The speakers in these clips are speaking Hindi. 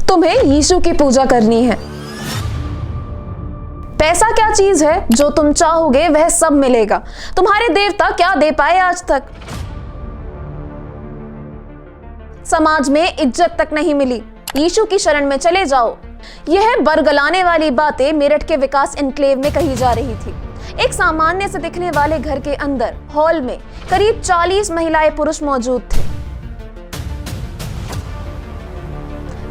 तुम्हें यीशु की पूजा करनी है। पैसा क्या चीज है, जो तुम चाहोगे वह सब मिलेगा। तुम्हारे देवता क्या दे पाए आज तक? समाज में इज्जत तक नहीं मिली। यीशु की शरण में चले जाओ। यह बरगलाने वाली बातें मेरठ के विकास एन्क्लेव में कही जा रही थी। एक सामान्य से दिखने वाले घर के अंदर हॉल में करीब 40 महिलाएं पुरुष मौजूद थे।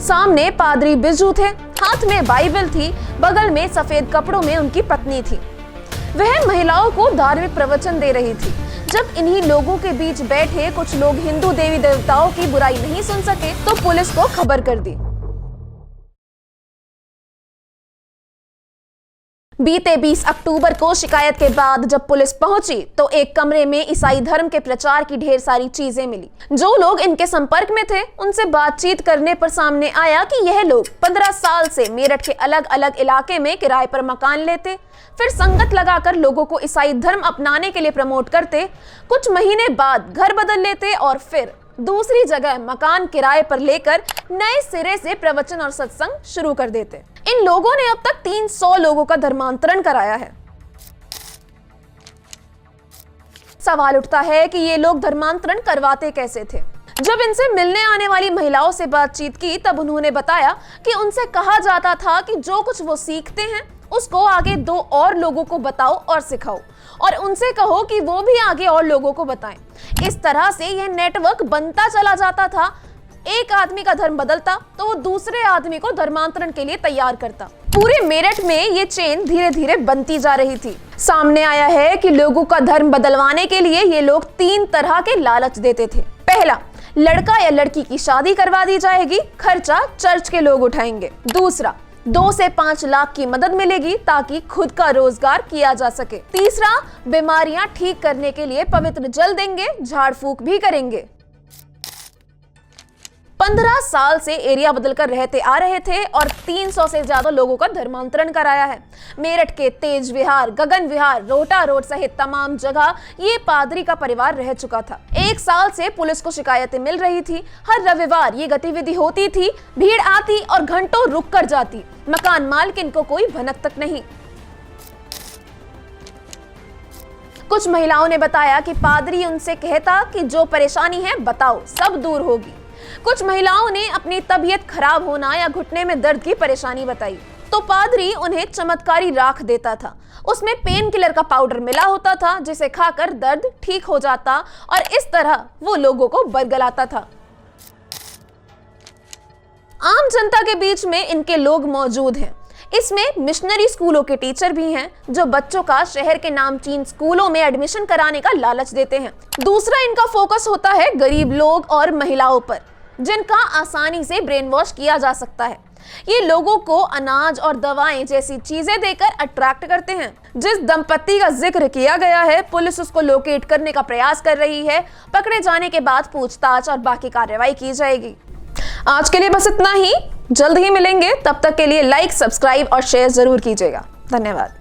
सामने पादरी बिजू थे, हाथ में बाइबल थी, बगल में सफेद कपड़ों में उनकी पत्नी थी। वह महिलाओं को धार्मिक प्रवचन दे रही थी। जब इन्हीं लोगों के बीच बैठे कुछ लोग हिंदू देवी देवताओं की बुराई नहीं सुन सके तो पुलिस को खबर कर दी। बीते 20 अक्टूबर को शिकायत के बाद जब पुलिस पहुंची तो एक कमरे में ईसाई धर्म के प्रचार की ढेर सारी चीजें मिली। जो लोग इनके संपर्क में थे उनसे बातचीत करने पर सामने आया कि यह लोग 15 साल से मेरठ के अलग अलग इलाके में किराए पर मकान लेते, फिर संगत लगाकर लोगों को ईसाई धर्म अपनाने के लिए प्रमोट करते, कुछ महीने बाद घर बदल लेते और फिर दूसरी जगह मकान किराए पर लेकर नए सिरे से प्रवचन और सत्संग शुरू कर देते। इन लोगों ने अब तक 300 लोगों का धर्मांतरण कराया है। सवाल उठता है कि ये लोग धर्मांतरण करवाते कैसे थे? जब इनसे मिलने आने वाली महिलाओं से बातचीत की तब उन्होंने बताया कि उनसे कहा जाता था कि जो कुछ वो सीखते हैं उसको आगे 2 और लोगों को बताओ और सिखाओ, और उनसे कहो कि वो भी आगे और लोगों को बताएं। इस तरह से यह नेटवर्क बनता चला जाता था। एक आदमी का धर्म बदलता तो वो दूसरे आदमी को धर्मांतरण के लिए तैयार करता। पूरे मेरठ में ये चेन धीरे धीरे बनती जा रही थी। सामने आया है कि लोगों का धर्म बदलवाने के लिए ये लोग 3 तरह के लालच देते थे। पहला, लड़का या लड़की की शादी करवा दी जाएगी, खर्चा चर्च के लोग उठाएंगे। दूसरा, 2 से 5 लाख की मदद मिलेगी ताकि खुद का रोजगार किया जा सके। तीसरा, बीमारियां ठीक करने के लिए पवित्र जल देंगे, झाड़ फूक भी करेंगे। 15 साल से एरिया बदलकर रहते आ रहे थे और 300 से ज्यादा लोगों का धर्मांतरण कराया है। मेरठ के तेज विहार, गगन विहार, रोटा रोड सहित तमाम जगह ये पादरी का परिवार रह चुका था। 1 साल से पुलिस को शिकायतें मिल रही थी। हर रविवार ये गतिविधि होती थी, भीड़ आती और घंटों रुक कर जाती। मकान मालकिन को कोई भनक तक नहीं। कुछ महिलाओं ने बताया कि पादरी उनसे कहता कि जो परेशानी है बताओ, सब दूर होगी। कुछ महिलाओं ने अपनी तबीयत खराब होना या घुटने में दर्द की परेशानी बताई तो पादरी उन्हें चमत्कारी राख देता था। उसमें पेन किलर का पाउडर मिला होता था जिसे खाकर दर्द ठीक हो जाता और इस तरह वो लोगों को बरगलाता था। आम जनता के बीच में इनके लोग मौजूद हैं। इसमें मिशनरी स्कूलों के टीचर भी हैं जो बच्चों का शहर के नामचीन स्कूलों में एडमिशन कराने का लालच देते हैं। दूसरा, इनका फोकस होता है गरीब लोग और महिलाओं पर जिनका आसानी से ब्रेन वॉश किया जा सकता है। ये लोगों को अनाज और दवाएं जैसी चीजें देकर अट्रैक्ट करते हैं। जिस दंपत्ति का जिक्र किया गया है पुलिस उसको लोकेट करने का प्रयास कर रही है। पकड़े जाने के बाद पूछताछ और बाकी कार्रवाई की जाएगी। आज के लिए बस इतना ही। जल्द ही मिलेंगे, तब तक के लिए लाइक, सब्सक्राइब और शेयर जरूर कीजिएगा। धन्यवाद।